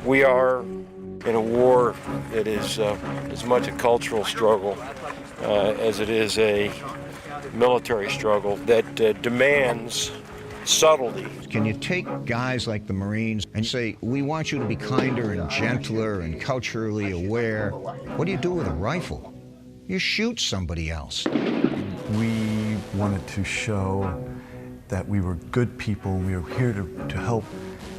We are in a war that is as much a cultural struggle as it is a military struggle that demands subtlety. Can you take guys like the Marines and say, we want you to be kinder and gentler and culturally aware? What do you do with a rifle? You shoot somebody else. We wanted to show that we were good people. We were here to help.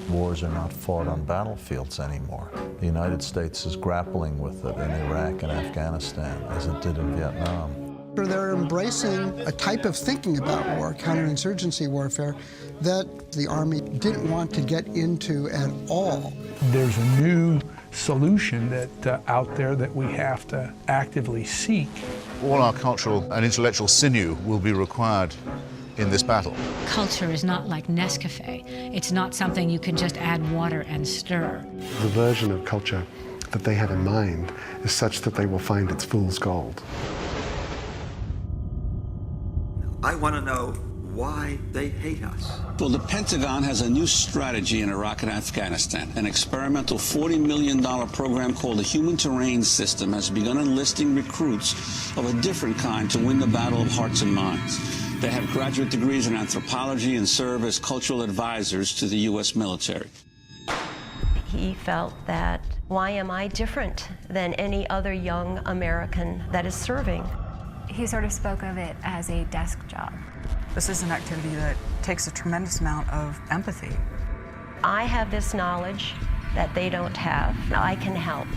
Wars are not fought on battlefields anymore. The United States is grappling with it in Iraq and Afghanistan as it did in Vietnam. They're embracing a type of thinking about war, counterinsurgency warfare, that the Army didn't want to get into at all. There's a new solution that out there that we have to actively seek. All our cultural and intellectual sinew will be required in this battle. Culture is not like Nescafe. It's not something you can just add water and stir. The version of culture that they have in mind is such that they will find its fool's gold. I want to know why they hate us. Well, the Pentagon has a new strategy in Iraq and Afghanistan. An experimental $40 million program called the Human Terrain System has begun enlisting recruits of a different kind to win the battle of hearts and minds. They have graduate degrees in anthropology and serve as cultural advisors to the U.S. military. He felt that, why am I different than any other young American that is serving? He sort of spoke of it as a desk job. This is an activity that takes a tremendous amount of empathy. I have this knowledge that they don't have. I can help.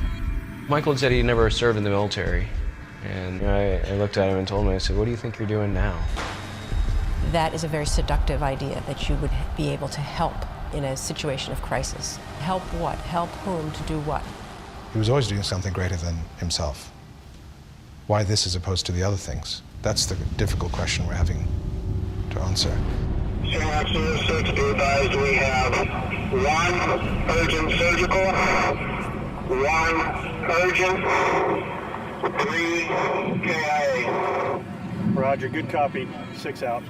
Michael said he never served in the military. And I looked at him and told him, I said, what do you think you're doing now? That is a very seductive idea, that you would be able to help in a situation of crisis. Help what? Help whom to do what? He was always doing something greater than himself. Why this as opposed to the other things? That's the difficult question we're having to answer. We have one urgent surgical, one urgent, 3 KIA. Roger, good copy. 6 out.